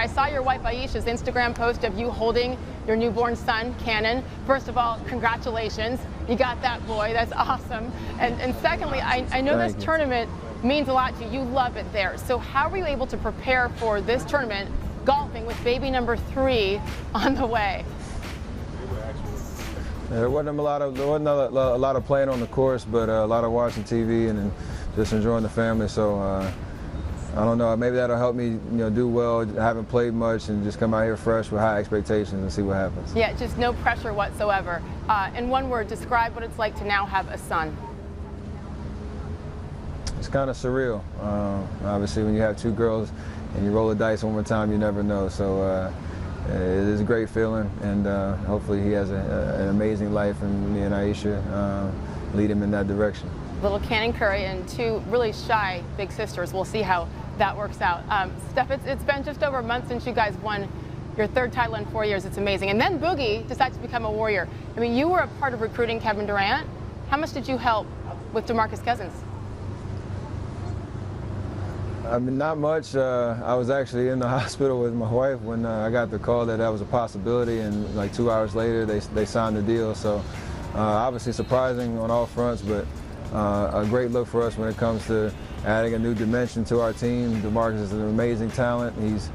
I saw your wife Aisha's Instagram post of you holding your newborn son, Cannon. First of all, congratulations. You got that boy. That's awesome. And secondly, I know this tournament means a lot to you. You love it there. So how were you able to prepare for this tournament, golfing with baby number 3 on the way? There wasn't a lot of playing on the course, but a lot of watching TV and just enjoying the family. So I don't know, maybe that'll help me, do well. I haven't played much and just come out here fresh with high expectations and see what happens. Yeah, just no pressure whatsoever. In one word, describe what it's like to now have a son. It's kind of surreal. Obviously, when you have 2 girls and you roll the dice one more time, you never know. So it is a great feeling, and hopefully he has an amazing life, and me and Aisha lead him in that direction. Little Cannon Curry and 2 really shy big sisters. We'll see how that works out. Steph, it's been just over a month since you guys won your 3rd title in 4 years. It's amazing. And then Boogie decided to become a Warrior. I mean, you were a part of recruiting Kevin Durant. How much did you help with DeMarcus Cousins? I mean, not much. I was actually in the hospital with my wife when I got the call that was a possibility, and like 2 hours later, they signed the deal. So obviously surprising on all fronts, but a great look for us when it comes to adding a new dimension to our team. DeMarcus is an amazing talent. He's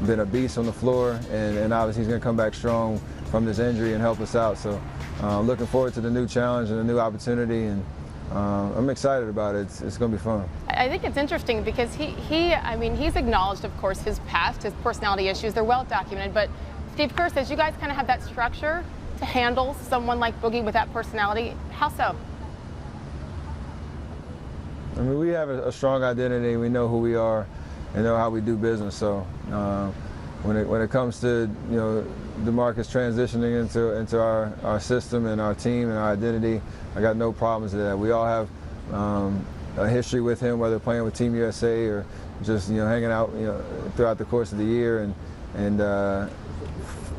been a beast on the floor, and obviously he's going to come back strong from this injury and help us out. So looking forward to the new challenge and the new opportunity, and I'm excited about it. It's going to be fun. I think it's interesting because I mean, he's acknowledged, of course, his past, his personality issues. They're well documented, but Steve Kerr says you guys kind of have that structure to handle someone like Boogie with that personality. How so? I mean, we have a strong identity. We know who we are and know how we do business. So when it comes to DeMarcus transitioning into our system and our team and our identity, I got no problems with that. We all have a history with him, whether playing with Team USA or just hanging out throughout the course of the year, and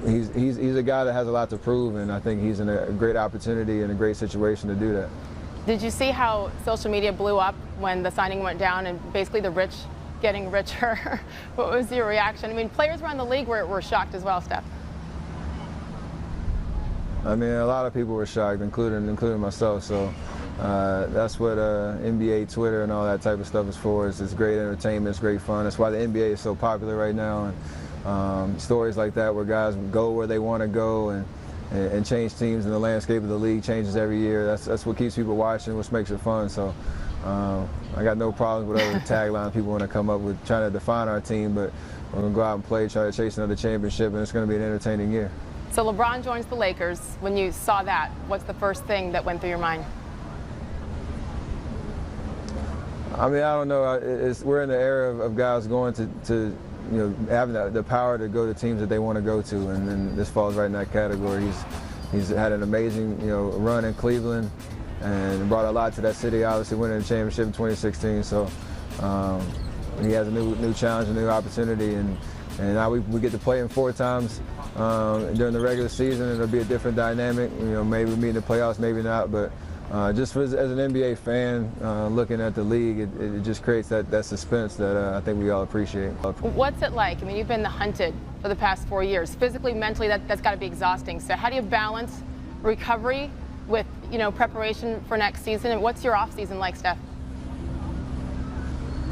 he's a guy that has a lot to prove, and I think he's in a great opportunity and a great situation to do that. Did you see how social media blew up when the signing went down and basically the rich getting richer? What was your reaction? I mean, players around the league were shocked as well, Steph. I mean, a lot of people were shocked, including myself. So that's what NBA Twitter and all that type of stuff is for. It's great entertainment, it's great fun. That's why the NBA is so popular right now. And stories like that where guys go where they want to go and change teams, and the landscape of the league changes every year. That's what keeps people watching, which makes it fun. So I got no problems with other taglines people want to come up with trying to define our team, but we're going to go out and play, try to chase another championship, and it's going to be an entertaining year. So LeBron joins the Lakers. When you saw that, what's the first thing that went through your mind? I mean, I don't know. We're in the era of guys going to having the power to go to teams that they want to go to, and then this falls right in that category. He's had an amazing run in Cleveland and brought a lot to that city. Obviously, winning the championship in 2016. So he has a new challenge, a new opportunity, and now we get to play him 4 times during the regular season. It'll be a different dynamic. Maybe we meet in the playoffs, maybe not, but. Just as an NBA fan, looking at the league, it just creates that suspense that I think we all appreciate. What's it like? I mean, you've been hunted for the past 4 years. Physically, mentally, that's got to be exhausting. So how do you balance recovery with, preparation for next season? And what's your off season like, Steph?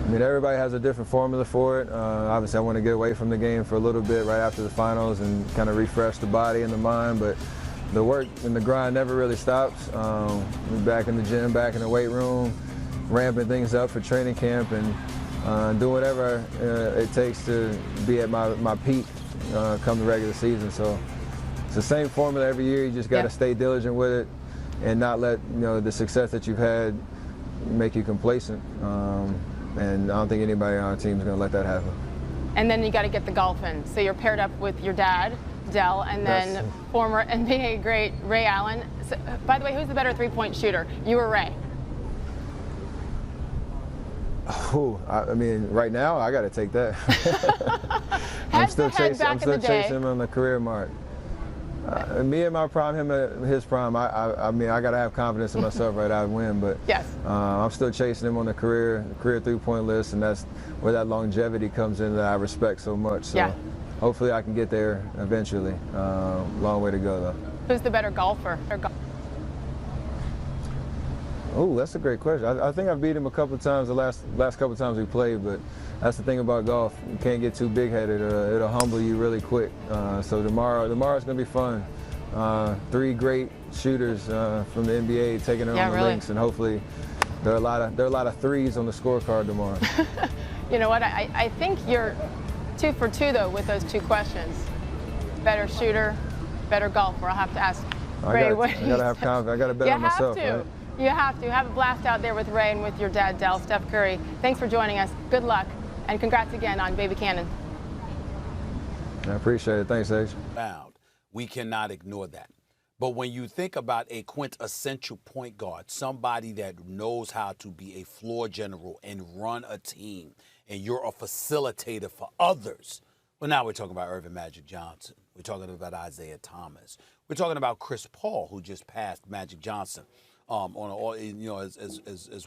I mean, everybody has a different formula for it. Obviously, I want to get away from the game for a little bit right after the finals and kind of refresh the body and the mind, but the work and the grind never really stops. We're back in the gym, back in the weight room, ramping things up for training camp, and do whatever it takes to be at my peak come the regular season. So it's the same formula every year. You just got to stay diligent with it and not let the success that you've had make you complacent. And I don't think anybody on our team is going to let that happen. And then you got to get the golf in. So you're paired up with your dad, Dell, and then former NBA great Ray Allen. So, by the way, who's the better three-point shooter, you or Ray? I mean, right now I got to take that. I'm still chasing him on the career mark. Me in my prime, him at his prime. I mean, I got to have confidence in myself, right? I'd win, but yes. I'm still chasing him on the career 3-point list, and that's where that longevity comes in that I respect so much. So yeah. Hopefully I can get there eventually. Long way to go, though. Who's the better golfer? Oh, that's a great question. I think I beat him a couple of times the last couple of times we played, but that's the thing about golf. You can't get too big-headed. It'll humble you really quick. So tomorrow's going to be fun. 3 great shooters from the NBA taking it on the links, and hopefully there are a lot of threes on the scorecard tomorrow. You know what? I think you're 2 for 2 though with those 2 questions. Better shooter, better golfer. I'll have to ask Ray. I gotta have confidence. I gotta bet on myself. You have to. Right? You have to. Have a blast out there with Ray and with your dad, Dell. Steph Curry, thanks for joining us. Good luck, and congrats again on baby Cannon. I appreciate it. Thanks, Sage. We cannot ignore that. But when you think about a quintessential point guard, somebody that knows how to be a floor general and run a team, and you're a facilitator for others. Well, now we're talking about Earvin Magic Johnson. We're talking about Isaiah Thomas. We're talking about Chris Paul, who just passed Magic Johnson as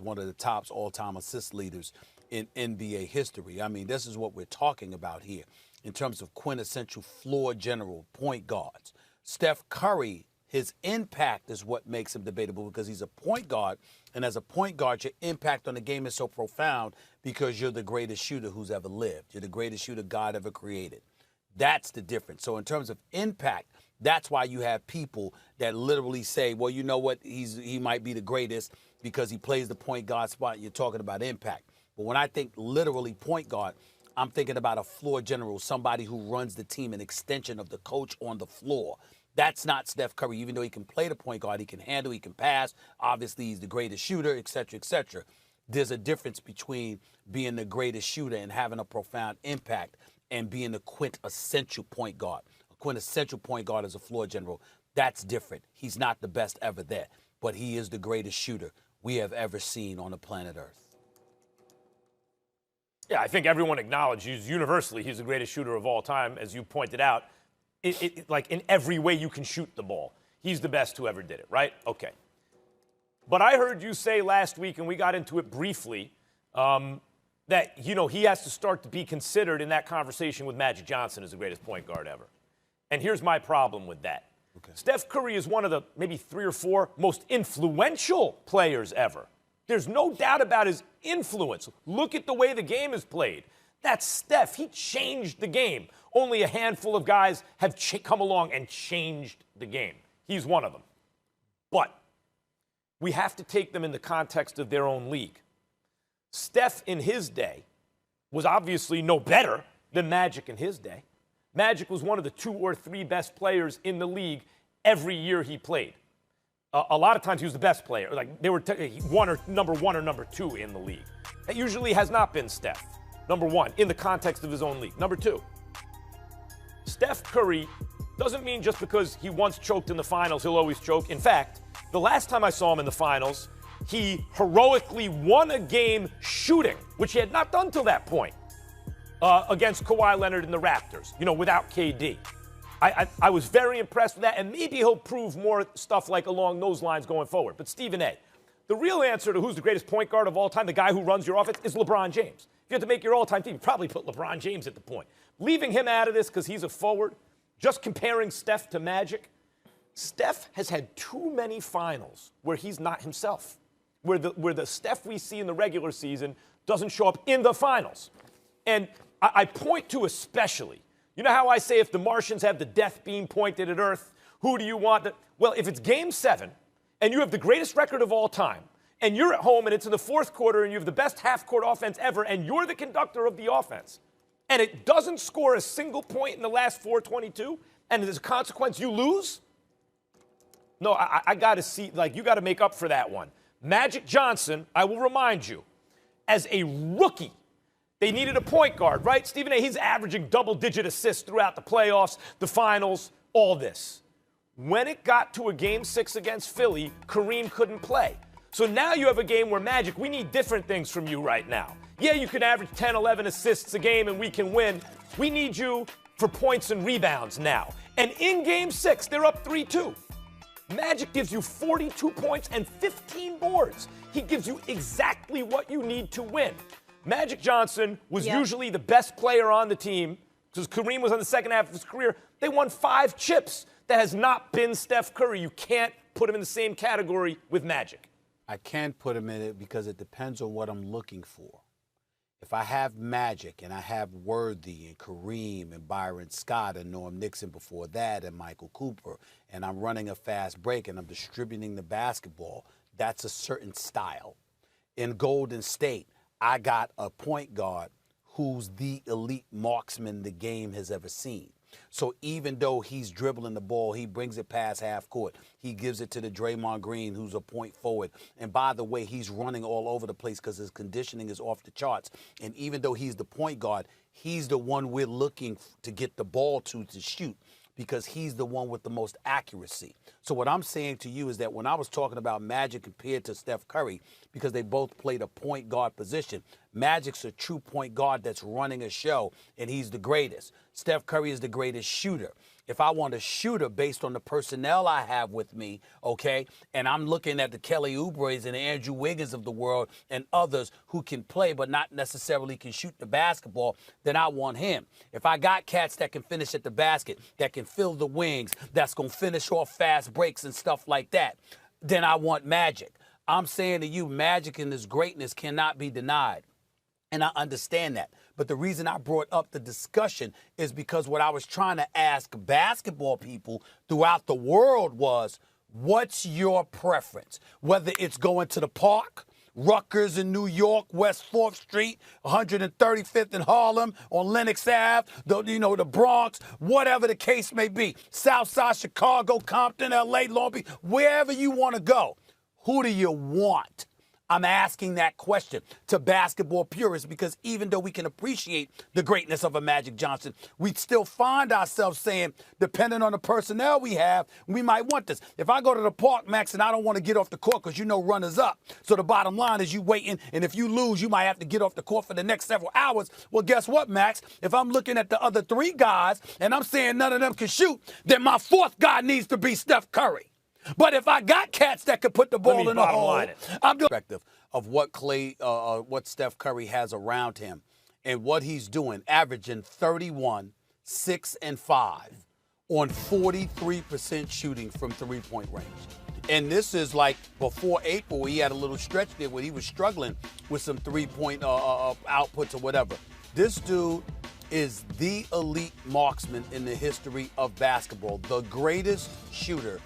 one of the top all-time assist leaders in NBA history. I mean, this is what we're talking about here in terms of quintessential floor general point guards. Steph Curry, his impact is what makes him debatable because he's a point guard, and as a point guard, your impact on the game is so profound because you're the greatest shooter who's ever lived. You're the greatest shooter God ever created. That's the difference. So in terms of impact, that's why you have people that literally say, well, you know what, he might be the greatest because he plays the point guard spot. You're talking about impact. But when I think literally point guard, I'm thinking about a floor general, somebody who runs the team, an extension of the coach on the floor. That's not Steph Curry. Even though he can play the point guard, he can handle, he can pass. Obviously, he's the greatest shooter, et cetera, et cetera. There's a difference between being the greatest shooter and having a profound impact and being the quintessential point guard. A quintessential point guard is a floor general. That's different. He's not the best ever there, but he is the greatest shooter we have ever seen on the planet Earth. Yeah, I think everyone acknowledges universally he's the greatest shooter of all time, as you pointed out. Like in every way you can shoot the ball. He's the best who ever did it, right? Okay. But I heard you say last week, and we got into it briefly, that, he has to start to be considered in that conversation with Magic Johnson as the greatest point guard ever. And here's my problem with that. Okay. Steph Curry is one of the maybe 3 or 4 most influential players ever. There's no doubt about his influence. Look at the way the game is played. That's Steph. He changed the game. Only a handful of guys have come along and changed the game. He's one of them. But we have to take them in the context of their own league. Steph in his day was obviously no better than Magic in his day. Magic was one of the 2 or 3 best players in the league every year he played. A lot of times he was the best player. Like they were number 1 or number 2 in the league. That usually has not been Steph. Number 1, in the context of his own league. Number 2, Steph Curry doesn't mean just because he once choked in the finals, he'll always choke. In fact, the last time I saw him in the finals, he heroically won a game shooting, which he had not done till that point, against Kawhi Leonard and the Raptors, without KD. I was very impressed with that, and maybe he'll prove more stuff like along those lines going forward. But Stephen A., the real answer to who's the greatest point guard of all time, the guy who runs your offense, is LeBron James. If you have to make your all-time team, you probably put LeBron James at the point. Leaving him out of this because he's a forward, just comparing Steph to Magic, Steph has had too many finals where he's not himself, where the Steph we see in the regular season doesn't show up in the finals. And I point to especially, you know how I say if the Martians have the death beam pointed at Earth, who do you want? Well, if it's Game 7 and you have the greatest record of all time, and you're at home and it's in the 4th quarter and you have the best half-court offense ever and you're the conductor of the offense, and it doesn't score a single point in the last 4:22, and as a consequence you lose? No, I got to see, you got to make up for that one. Magic Johnson, I will remind you, as a rookie, they needed a point guard, right? Stephen A., he's averaging double-digit assists throughout the playoffs, the finals, all this. When it got to a Game 6 against Philly, Kareem couldn't play. So now you have a game where Magic, we need different things from you right now. Yeah, you can average 10, 11 assists a game and we can win. We need you for points and rebounds now. And in Game 6, they're up 3-2. Magic gives you 42 points and 15 boards. He gives you exactly what you need to win. Magic Johnson was usually the best player on the team because Kareem was on the second half of his career. They won 5 chips. That has not been Steph Curry. You can't put him in the same category with Magic. I can put him in it because it depends on what I'm looking for. If I have Magic and I have Worthy and Kareem and Byron Scott and Norm Nixon before that and Michael Cooper, and I'm running a fast break and I'm distributing the basketball, that's a certain style. In Golden State, I got a point guard who's the elite marksman the game has ever seen. So even though he's dribbling the ball, he brings it past half court. He gives it to the Draymond Green, who's a point forward. And by the way, he's running all over the place because his conditioning is off the charts. And even though he's the point guard, he's the one we're looking to get the ball to shoot because he's the one with the most accuracy. So what I'm saying to you is that when I was talking about Magic compared to Steph Curry, because they both played a point guard position, Magic's a true point guard that's running a show, and he's the greatest. Steph Curry is the greatest shooter. If I want a shooter based on the personnel I have with me, okay, and I'm looking at the Kelly Oubres and the Andrew Wiggins of the world and others who can play but not necessarily can shoot the basketball, then I want him. If I got cats that can finish at the basket, that can fill the wings, that's going to finish off fast breaks and stuff like that, then I want Magic. I'm saying to you, Magic and his greatness cannot be denied. And I understand that. But the reason I brought up the discussion is because what I was trying to ask basketball people throughout the world was, what's your preference? Whether it's going to the park, Rutgers in New York, West 4th Street, 135th in Harlem, on Lenox Ave, the Bronx, whatever the case may be. Southside Chicago, Compton, L.A., Long Beach, wherever you want to go. Who do you want? I'm asking that question to basketball purists because even though we can appreciate the greatness of a Magic Johnson, we still find ourselves saying, depending on the personnel we have, we might want this. If I go to the park, Max, and I don't want to get off the court because runners up. So the bottom line is you waiting, and if you lose, you might have to get off the court for the next several hours. Well, guess what, Max? If I'm looking at the other 3 guys and I'm saying none of them can shoot, then my 4th guy needs to be Steph Curry. But if I got cats that could put the ball in the hole, I'm doing perspective of what Steph Curry has around him and what he's doing, averaging 31, 6, and 5 on 43% shooting from three-point range. And this is like before April, he had a little stretch there where he was struggling with some three-point outputs or whatever. This dude is the elite marksman in the history of basketball, the greatest shooter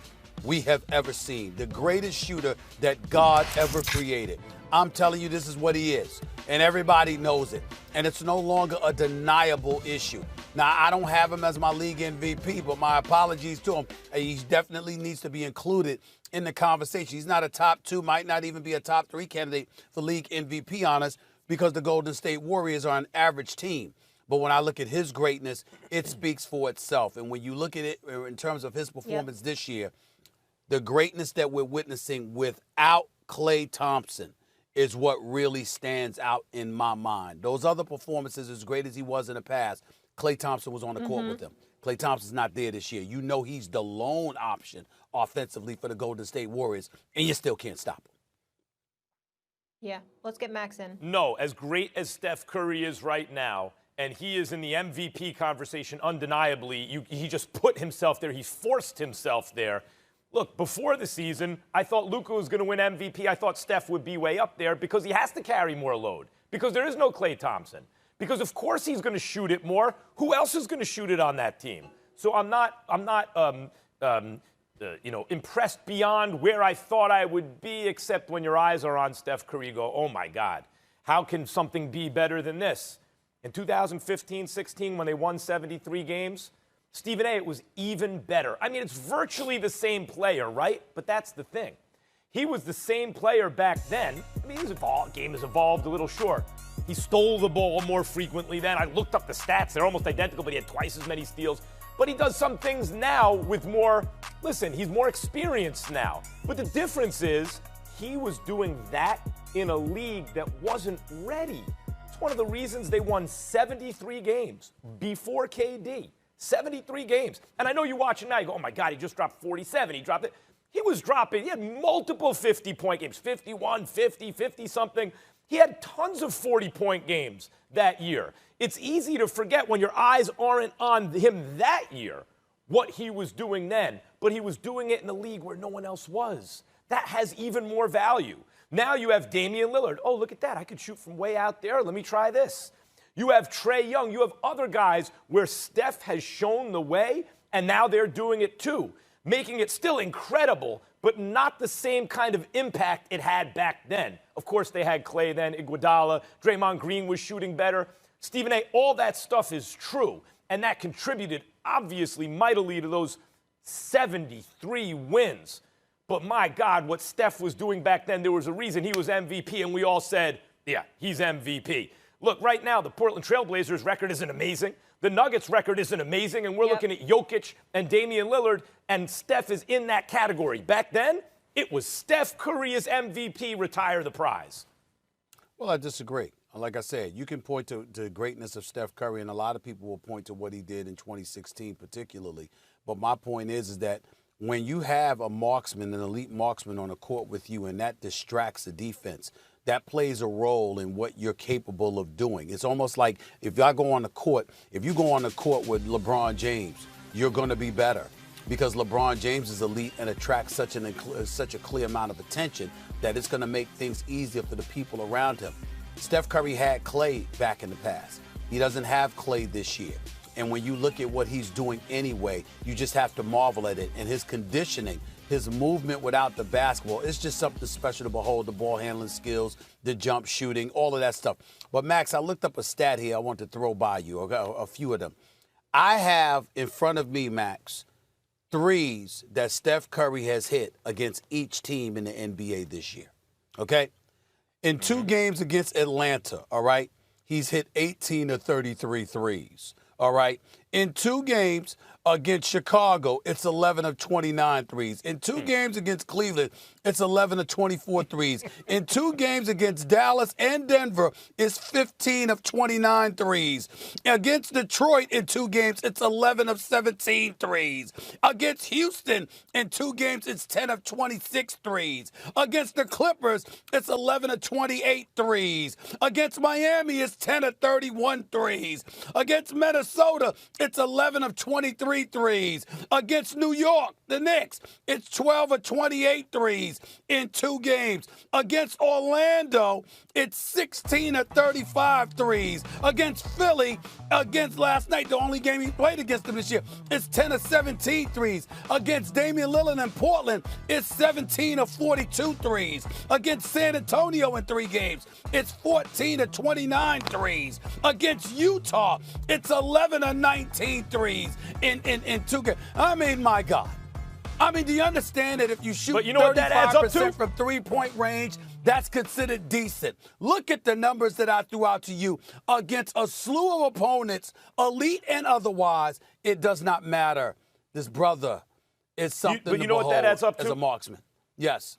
we have ever seen, the greatest shooter that God ever created. I'm telling you, this is what he is, and everybody knows it, and it's no longer a deniable issue. Now, I don't have him as my league MVP, but my apologies to him. He definitely needs to be included in the conversation. He's not a top 2, might not even be a top 3 candidate for league MVP honors because the Golden State Warriors are an average team. But when I look at his greatness, it speaks for itself. And when you look at it in terms of his performance this year, the greatness that we're witnessing without Klay Thompson is what really stands out in my mind. Those other performances, as great as he was in the past, Klay Thompson was on the court with him. Klay Thompson's not there this year. You know he's the lone option offensively for the Golden State Warriors, and you still can't stop him. Yeah, let's get Max in. No, as great as Steph Curry is right now, and he is in the MVP conversation undeniably, he just put himself there. He forced himself there. Look, before the season, I thought Luka was going to win MVP. I thought Steph would be way up there because he has to carry more load, because there is no Klay Thompson, because of course he's going to shoot it more. Who else is going to shoot it on that team? So I'm not impressed beyond where I thought I would be, except when your eyes are on Steph Curry, you go, oh my God, how can something be better than this? In 2015-16, when they won 73 games, Stephen A., it was even better. I mean, it's virtually the same player, right? But that's the thing. He was the same player back then. I mean, game has evolved a little, sure. He stole the ball more frequently then. I looked up the stats. They're almost identical, but he had twice as many steals. But he does some things now with more, he's more experienced now. But the difference is he was doing that in a league that wasn't ready. It's one of the reasons they won 73 games before KD. 73 games. And I know you watch it now, you go, oh my God, he just dropped 47. He dropped it. He had multiple 50-point games, 51, 50, 50-something. He had tons of 40-point games that year. It's easy to forget when your eyes aren't on him that year what he was doing then, but he was doing it in a league where no one else was. That has even more value. Now you have Damian Lillard. Oh, look at that. I could shoot from way out there. Let me try this. You have Trae Young. You have other guys where Steph has shown the way, and now they're doing it too, making it still incredible, but not the same kind of impact it had back then. Of course, they had Clay then, Iguodala, Draymond Green was shooting better. Stephen A., all that stuff is true, and that contributed, obviously, mightily to those 73 wins. But my God, what Steph was doing back then, there was a reason he was MVP, and we all said, yeah, he's MVP. Look, right now, the Portland Trailblazers record isn't amazing. The Nuggets record isn't amazing, and we're looking at Jokic and Damian Lillard, and Steph is in that category. Back then, it was Steph Curry as MVP, retire the prize. Well, I disagree. Like I said, you can point to the greatness of Steph Curry, and a lot of people will point to what he did in 2016 particularly. But my point is that when you have a marksman, an elite marksman on the court with you, and that distracts the defense, that plays a role in what you're capable of doing. It's almost like if you go on the court with LeBron James, you're going to be better because LeBron James is elite and attracts such a clear amount of attention that it's going to make things easier for the people around him. Steph Curry had Clay back in the past. He doesn't have Clay this year. And when you look at what he's doing anyway, you just have to marvel at it. And his conditioning, his movement without the basketball, it's just something special to behold. The ball handling skills, the jump shooting, all of that stuff. But, Max, I looked up a stat here I want to throw by you, a few of them. I have in front of me, Max, threes that Steph Curry has hit against each team in the NBA this year, okay? In 2 games against Atlanta, all right, he's hit 18 of 33 threes, all right? In 2 games against Chicago, it's 11 of 29 threes. In 2 games against Cleveland, it's 11 of 24 threes. In 2 games against Dallas and Denver, it's 15 of 29 threes. Against Detroit in 2 games, it's 11 of 17 threes. Against Houston in 2 games, it's 10 of 26 threes. Against the Clippers, it's 11 of 28 threes. Against Miami, it's 10 of 31 threes. Against Minnesota, it's 11 of 23 threes. Against New York, the Knicks, it's 12 of 28 threes in 2 games. Against Orlando, it's 16 of 35 threes. Against Philly, against last night, the only game he played against them this year, it's 10 of 17 threes. Against Damian Lillard in Portland, it's 17 of 42 threes. Against San Antonio in 3 games, it's 14 of 29 threes. Against Utah, it's 11 of 19 threes in 2 games. I mean, my God. I mean, do you understand that if you shoot 35% from three-point range, that's considered decent? Look at the numbers that I threw out to you against a slew of opponents, elite and otherwise. It does not matter. This brother is something but you know what that adds up to? As a marksman. Yes.